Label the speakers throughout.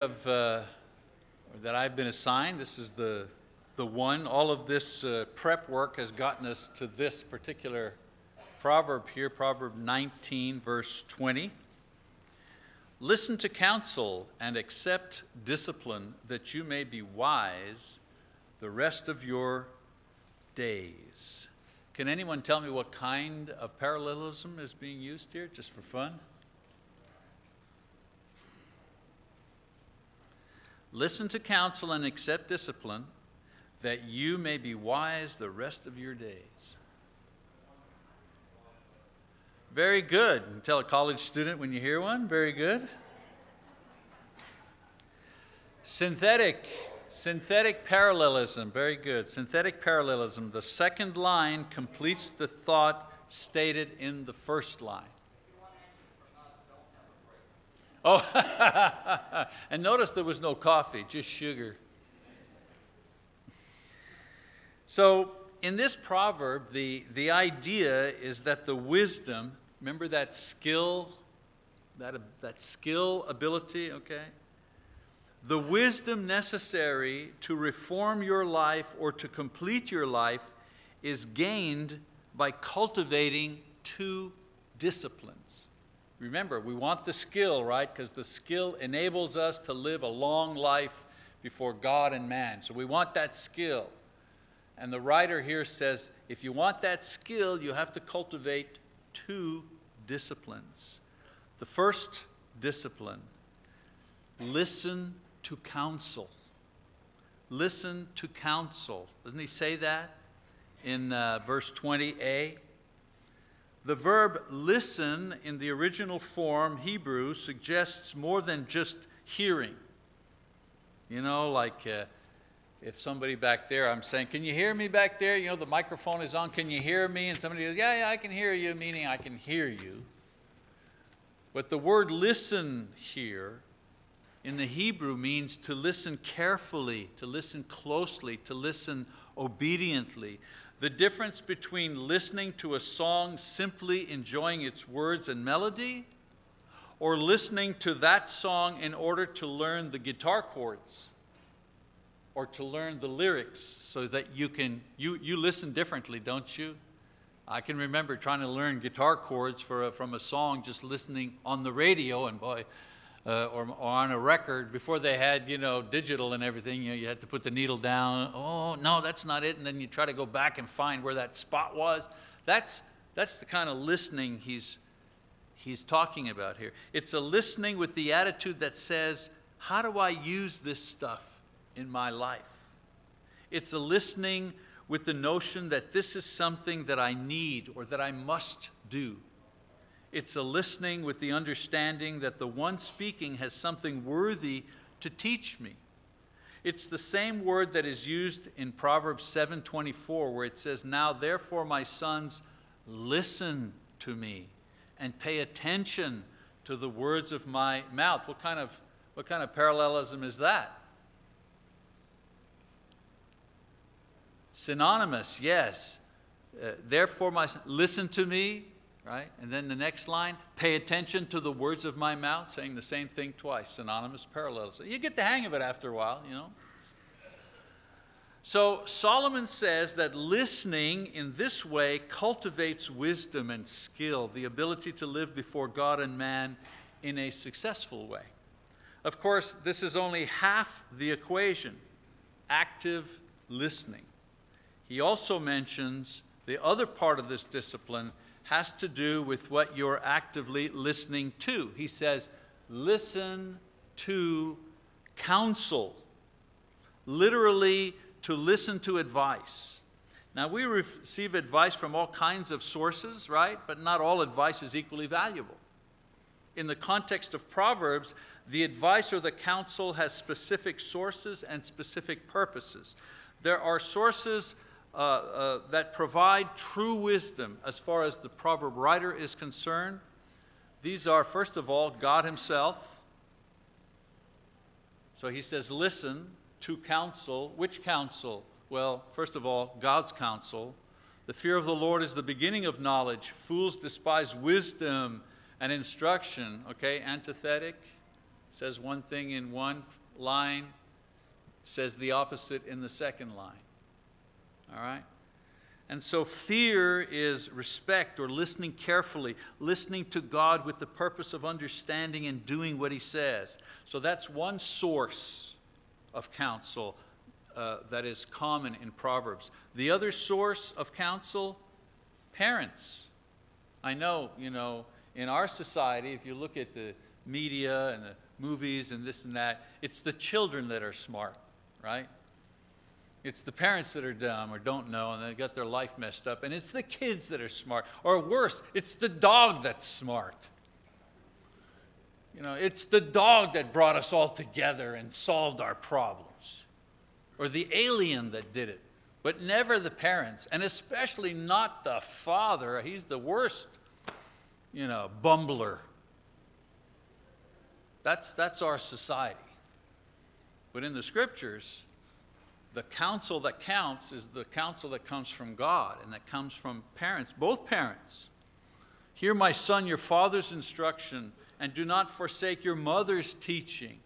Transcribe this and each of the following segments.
Speaker 1: That I've been assigned. This is the one. All of this prep work has gotten us to this particular proverb here, Proverb 19, verse 20. Listen to counsel and accept discipline, that you may be wise the rest of your days. Can anyone tell me what kind of parallelism is being used here, just for fun? Listen to counsel and accept discipline, that you may be wise the rest of your days. Very good. You tell a college student when you hear one. Very good. Synthetic parallelism. Very good. Synthetic parallelism. The second line completes the thought stated in the first line. Oh, and notice there was no coffee, just sugar. So in this proverb, the idea is that the wisdom, remember that skill, that skill, ability, okay? The wisdom necessary to reform your life or to complete your life is gained by cultivating two disciplines. Remember, we want the skill, right? Because the skill enables us to live a long life before God and man. So we want that skill. And the writer here says, if you want that skill, you have to cultivate two disciplines. The first discipline, listen to counsel. Listen to counsel. Doesn't he say that in verse 20a? The verb listen in the original form, Hebrew, suggests more than just hearing. You know, like if somebody back there, I'm saying, can you hear me back there? You know, the microphone is on, can you hear me? And somebody goes, yeah, I can hear you, meaning I can hear you. But the word listen here in the Hebrew means to listen carefully, to listen closely, to listen obediently. The difference between listening to a song simply enjoying its words and melody, or listening to that song in order to learn the guitar chords or to learn the lyrics, so that you listen differently, don't you? I can remember trying to learn guitar chords from a song, just listening on the radio, and boy, or on a record before they had, you know, digital and everything. You know, you had to put the needle down. Oh, no, that's not it. And then you try to go back and find where that spot was. That's the kind of listening he's talking about here. It's a listening with the attitude that says, how do I use this stuff in my life? It's a listening with the notion that this is something that I need or that I must do. It's a listening with the understanding that the one speaking has something worthy to teach me. It's the same word that is used in Proverbs 7:24, where it says, now therefore my sons, listen to me and pay attention to the words of my mouth. What kind of parallelism is that? Synonymous, yes. Therefore my son, listen to me. Right? And then the next line, pay attention to the words of my mouth, saying the same thing twice, synonymous parallelism. You get the hang of it after a while, you know. So Solomon says that listening in this way cultivates wisdom and skill, the ability to live before God and man in a successful way. Of course, this is only half the equation, active listening. He also mentions the other part of this discipline has to do with what you're actively listening to. He says, listen to counsel. Literally, to listen to advice. Now, we receive advice from all kinds of sources, right? But not all advice is equally valuable. In the context of Proverbs, the advice or the counsel has specific sources and specific purposes. There are sources that provide true wisdom as far as the proverb writer is concerned. These are, first of all, God himself. So he says, listen to counsel. Which counsel? Well, first of all, God's counsel. The fear of the Lord is the beginning of knowledge. Fools despise wisdom and instruction. Okay, antithetic. Says one thing in one line, says the opposite in the second line. All right? And so fear is respect or listening carefully, listening to God with the purpose of understanding and doing what he says. So that's one source of counsel that is common in Proverbs. The other source of counsel, parents. I know, in our society, if you look at the media and the movies and this and that, it's the children that are smart, right? It's the parents that are dumb or don't know and they got their life messed up. And it's the kids that are smart. Or worse, it's the dog that's smart. It's the dog that brought us all together and solved our problems. Or the alien that did it. But never the parents. And especially not the father. He's the worst, bumbler. That's our society. But in the scriptures, the counsel that counts is the counsel that comes from God and that comes from parents, both parents. Hear, my son, your father's instruction, and do not forsake your mother's teaching.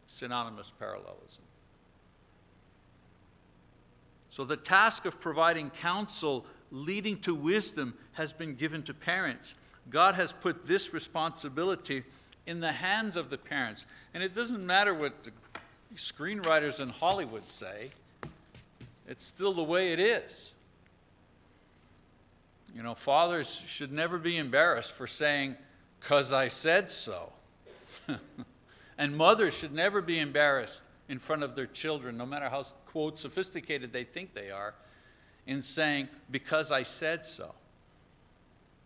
Speaker 1: Synonymous parallelism. So the task of providing counsel leading to wisdom has been given to parents. God has put this responsibility in the hands of the parents. And it doesn't matter what the screenwriters in Hollywood say. It's still the way it is. Fathers should never be embarrassed for saying, "'Cause I said so." And mothers should never be embarrassed in front of their children, no matter how, quote, sophisticated they think they are, in saying, "Because I said so."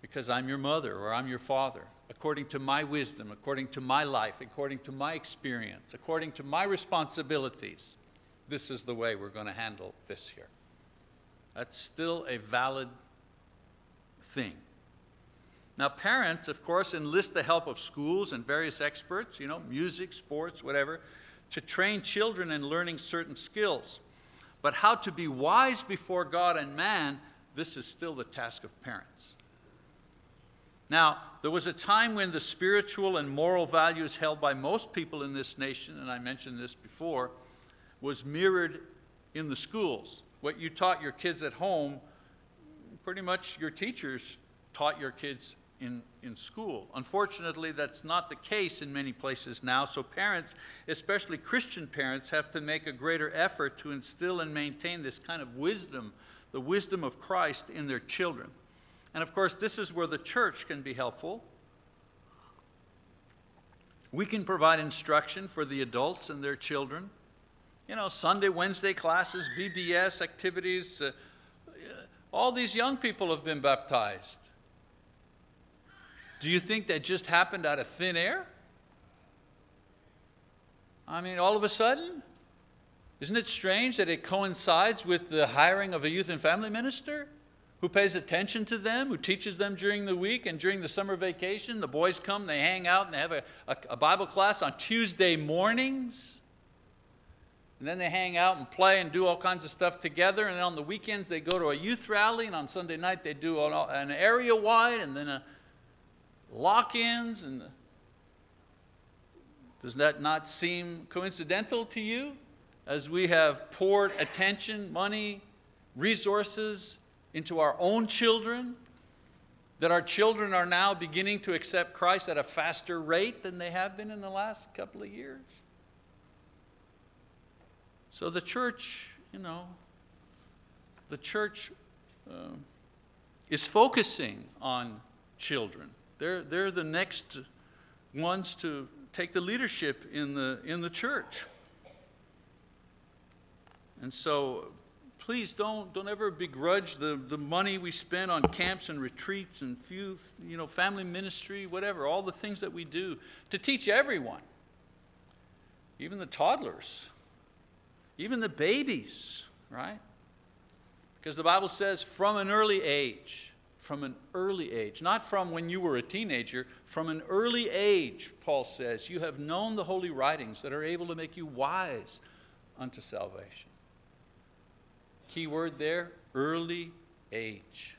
Speaker 1: Because I'm your mother or I'm your father, according to my wisdom, according to my life, according to my experience, according to my responsibilities. This is the way we're going to handle this here. That's still a valid thing. Now, parents, of course, enlist the help of schools and various experts, music, sports, whatever, to train children in learning certain skills. But how to be wise before God and man, this is still the task of parents. Now, there was a time when the spiritual and moral values held by most people in this nation, and I mentioned this before, was mirrored in the schools. What you taught your kids at home, pretty much your teachers taught your kids in school. Unfortunately, that's not the case in many places now, so parents, especially Christian parents, have to make a greater effort to instill and maintain this kind of wisdom, the wisdom of Christ in their children. And of course, this is where the church can be helpful. We can provide instruction for the adults and their children. Sunday, Wednesday classes, VBS activities. All these young people have been baptized. Do you think that just happened out of thin air? All of a sudden? Isn't it strange that it coincides with the hiring of a youth and family minister who pays attention to them, who teaches them during the week and during the summer vacation? The boys come, they hang out, and they have a Bible class on Tuesday mornings. And then they hang out and play and do all kinds of stuff together. And then on the weekends, they go to a youth rally. And on Sunday night, they do an area-wide and then a lock-ins. And does that not seem coincidental to you? As we have poured attention, money, resources into our own children, that our children are now beginning to accept Christ at a faster rate than they have been in the last couple of years. So the church, is focusing on children. They're the next ones to take the leadership in the church. And so please don't ever begrudge the money we spend on camps and retreats and family ministry, whatever, all the things that we do to teach everyone, even the toddlers. Even the babies, right? Because the Bible says from an early age, not from when you were a teenager, from an early age, Paul says, you have known the holy writings that are able to make you wise unto salvation. Key word there, early age.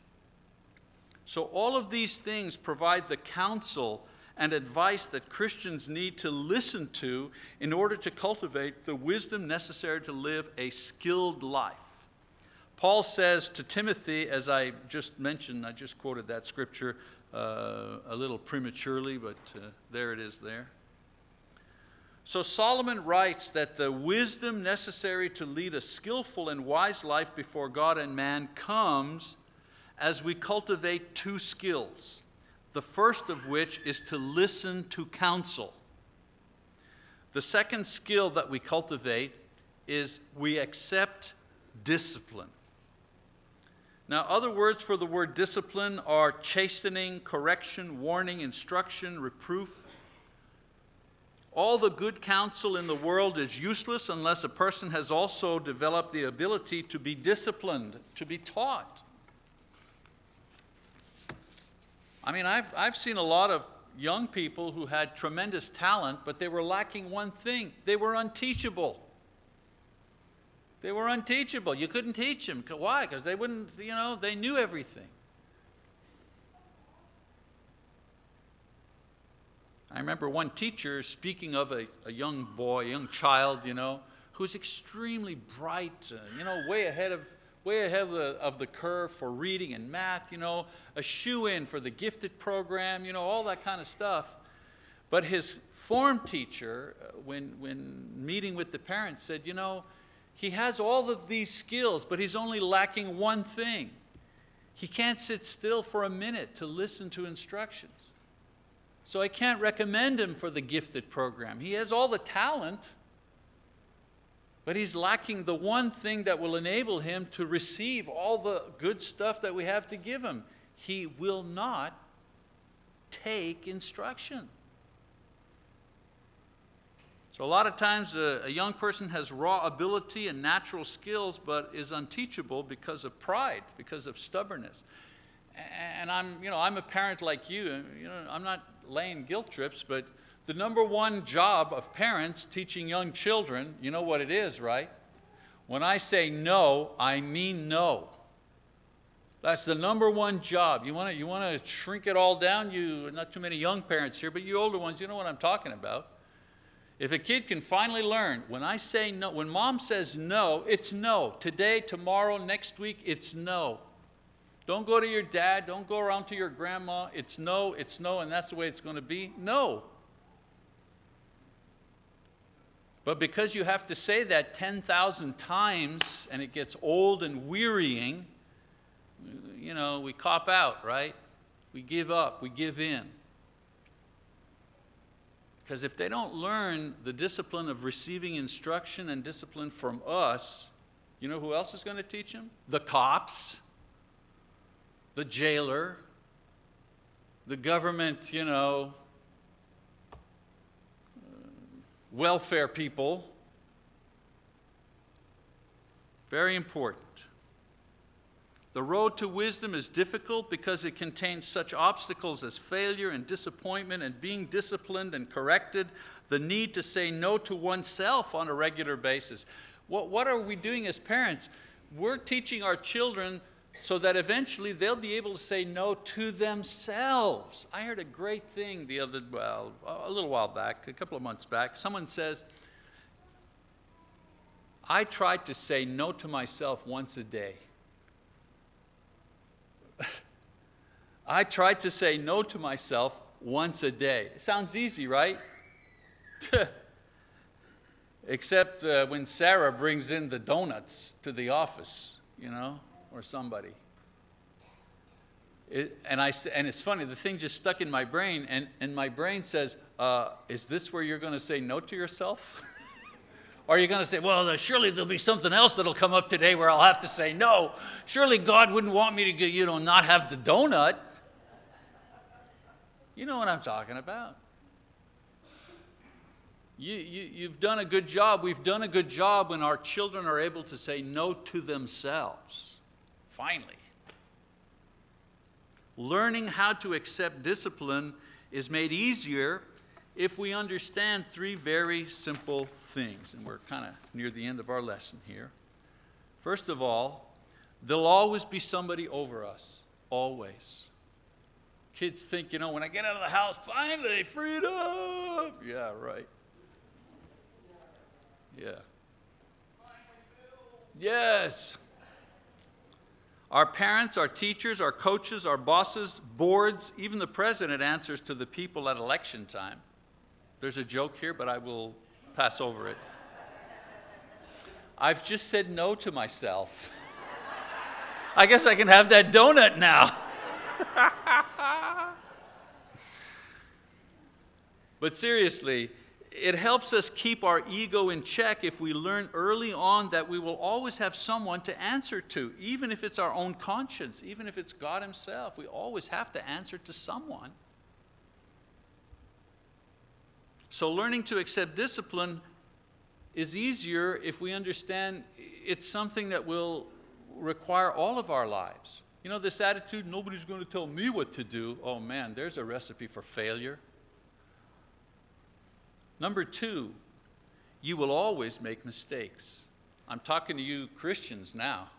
Speaker 1: So all of these things provide the counsel and advice that Christians need to listen to in order to cultivate the wisdom necessary to live a skilled life. Paul says to Timothy, as I just mentioned, I just quoted that scripture a little prematurely, but there it is there. So Solomon writes that the wisdom necessary to lead a skillful and wise life before God and man comes as we cultivate two skills, the first of which is to listen to counsel. The second skill that we cultivate is we accept discipline. Now, other words for the word discipline are chastening, correction, warning, instruction, reproof. All the good counsel in the world is useless unless a person has also developed the ability to be disciplined, to be taught. I mean, I've seen a lot of young people who had tremendous talent, but they were lacking one thing. They were unteachable. They were unteachable. You couldn't teach them. Why? Because they wouldn't, they knew everything. I remember one teacher speaking of a young boy, a young child, who's extremely bright, way ahead of the curve for reading and math, a shoe-in for the gifted program, all that kind of stuff. But his form teacher, when meeting with the parents, said, he has all of these skills, but he's only lacking one thing. He can't sit still for a minute to listen to instructions. So I can't recommend him for the gifted program. He has all the talent, but he's lacking the one thing that will enable him to receive all the good stuff that we have to give him. He will not take instruction. So a lot of times a young person has raw ability and natural skills, but is unteachable because of pride, because of stubbornness. And I'm a parent like you. I'm not laying guilt trips, but the number one job of parents teaching young children, you know what it is, right? When I say no, I mean no. That's the number one job. You want to shrink it all down? Not too many young parents here, but you older ones, you know what I'm talking about. If a kid can finally learn, when I say no, when mom says no, it's no. Today, tomorrow, next week, it's no. Don't go to your dad, don't go around to your grandma. It's no, and that's the way it's going to be. No. But because you have to say that 10,000 times and it gets old and wearying, we cop out, right? We give up, we give in. Because if they don't learn the discipline of receiving instruction and discipline from us, you know who else is going to teach them? The cops, the jailer, the government, welfare people. Very important. The road to wisdom is difficult because it contains such obstacles as failure and disappointment and being disciplined and corrected, the need to say no to oneself on a regular basis. What are we doing as parents? We're teaching our children so that eventually they'll be able to say no to themselves. I heard a great thing a little while back, a couple of months back. Someone says, I tried to say no to myself once a day. I tried to say no to myself once a day. It sounds easy, right? Except when Sarah brings in the donuts to the office, or somebody. And it's funny, the thing just stuck in my brain, and my brain says, is this where you're going to say no to yourself? Or are you going to say, well, surely there'll be something else that'll come up today where I'll have to say no. Surely God wouldn't want me to, not have the donut. You know what I'm talking about. You've done a good job. We've done a good job when our children are able to say no to themselves. Finally. Learning how to accept discipline is made easier if we understand three very simple things. And we're kind of near the end of our lesson here. First of all, there'll always be somebody over us. Always. Kids think, you know, when I get out of the house, finally, freedom. Yeah, right. Yeah. Yes. Our parents, our teachers, our coaches, our bosses, boards, even the president answers to the people at election time. There's a joke here, but I will pass over it. I've just said no to myself. I guess I can have that donut now. But seriously, it helps us keep our ego in check if we learn early on that we will always have someone to answer to, even if it's our own conscience, even if it's God himself. We always have to answer to someone. So learning to accept discipline is easier if we understand it's something that will require all of our lives. You know, this attitude, nobody's going to tell me what to do. Oh man, there's a recipe for failure. Number 2, you will always make mistakes. I'm talking to you Christians now.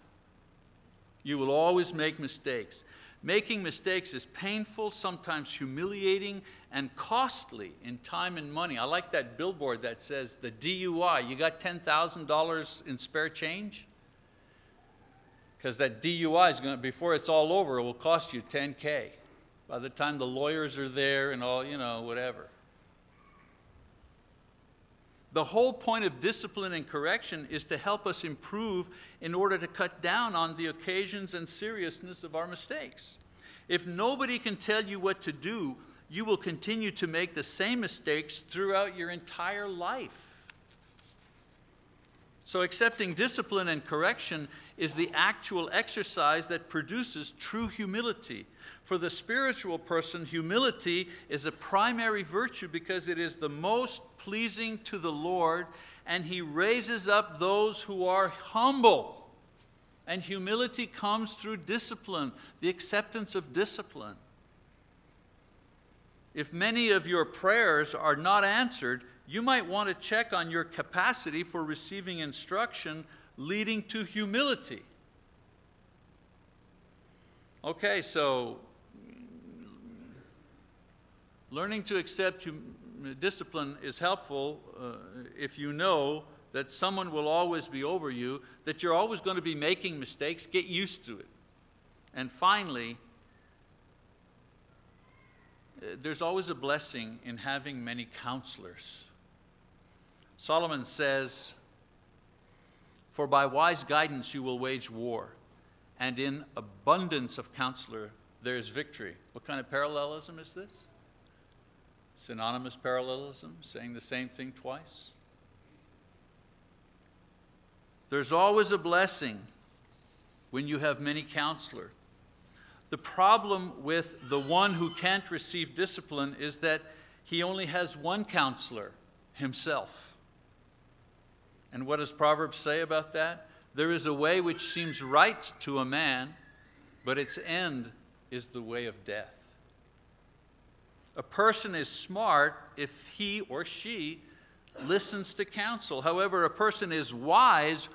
Speaker 1: You will always make mistakes. Making mistakes is painful, sometimes humiliating, and costly in time and money. I like that billboard that says, the DUI, you got $10,000 in spare change? Because that DUI is going to, before it's all over, it will cost you $10K. By the time the lawyers are there and all, you know, whatever. The whole point of discipline and correction is to help us improve in order to cut down on the occasions and seriousness of our mistakes. If nobody can tell you what to do, you will continue to make the same mistakes throughout your entire life. So accepting discipline and correction is the actual exercise that produces true humility. For the spiritual person, humility is a primary virtue because it is the most pleasing to the Lord, and he raises up those who are humble. And humility comes through discipline, the acceptance of discipline. If many of your prayers are not answered, you might want to check on your capacity for receiving instruction leading to humility. Okay, so learning to accept discipline is helpful if you know that someone will always be over you, that you're always going to be making mistakes. Get used to it. And finally, there's always a blessing in having many counselors. Solomon says, "For by wise guidance you will wage war, and in abundance of counselor there is victory." What kind of parallelism is this? Synonymous parallelism, saying the same thing twice. There's always a blessing when you have many counselors. The problem with the one who can't receive discipline is that he only has one counselor, himself. And what does Proverbs say about that? There is a way which seems right to a man, but its end is the way of death. A person is smart if he or she listens to counsel. However, a person is wise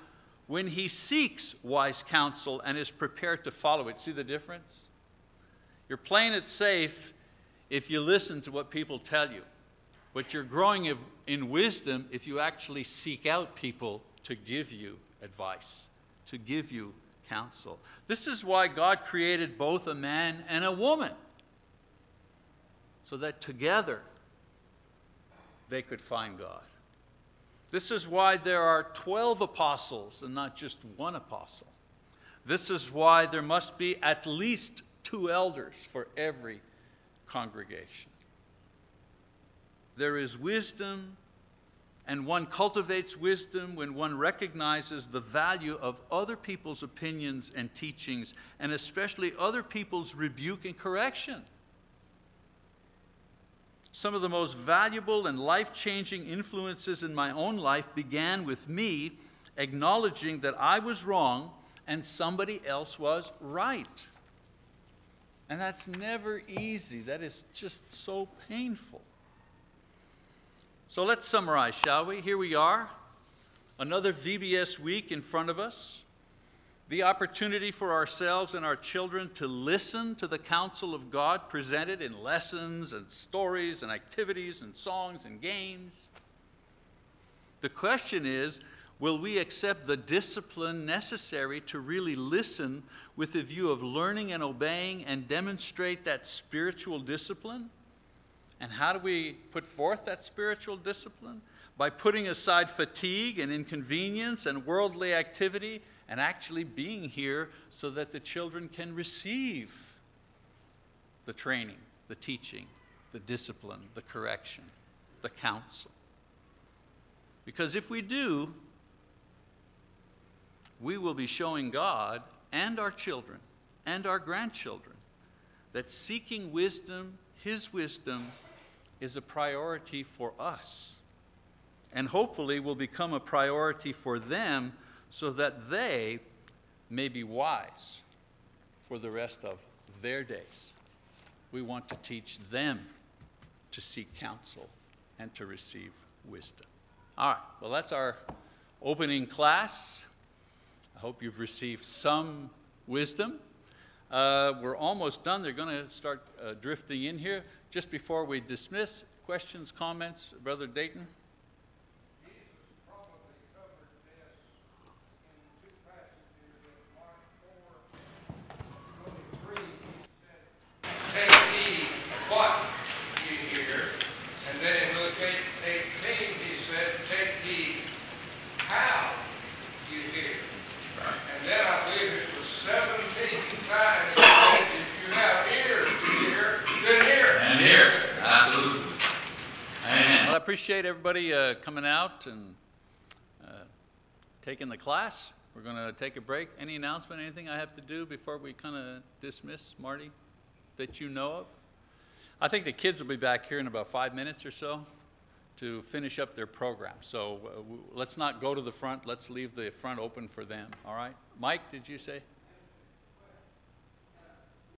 Speaker 1: when he seeks wise counsel and is prepared to follow it. See the difference? You're playing it safe if you listen to what people tell you. But you're growing in wisdom if you actually seek out people to give you advice, to give you counsel. This is why God created both a man and a woman, so that together they could find God. This is why there are 12 apostles and not just one apostle. This is why there must be at least 2 elders for every congregation. There is wisdom, and one cultivates wisdom when one recognizes the value of other people's opinions and teachings, and especially other people's rebuke and correction. Some of the most valuable and life-changing influences in my own life began with me acknowledging that I was wrong and somebody else was right. And that's never easy. That is just so painful. So let's summarize, shall we? Here we are, another VBS week in front of us. the opportunity for ourselves and our children to listen to the counsel of God presented in lessons and stories and activities and songs and games. The question is, will we accept the discipline necessary to really listen with a view of learning and obeying and demonstrate that spiritual discipline? And how do we put forth that spiritual discipline? By putting aside fatigue and inconvenience and worldly activity and actually being here so that the children can receive the training, the teaching, the discipline, the correction, the counsel. Because if we do, we will be showing God and our children and our grandchildren that seeking wisdom, His wisdom, is a priority for us. And hopefully will become a priority for them so that they may be wise for the rest of their days. We want to teach them to seek counsel and to receive wisdom. All right, well, that's our opening class. I hope you've received some wisdom. We're almost done. They're going to start drifting in here. Just before we dismiss, questions, comments, Brother Dayton? I appreciate everybody coming out and taking the class. We're going to take a break. Any announcement, anything I have to do before we kind of dismiss, Marty, that you know of? I think the kids will be back here in about 5 minutes or so to finish up their program. So let's not go to the front. Let's leave the front open for them, all right? Mike, did you say?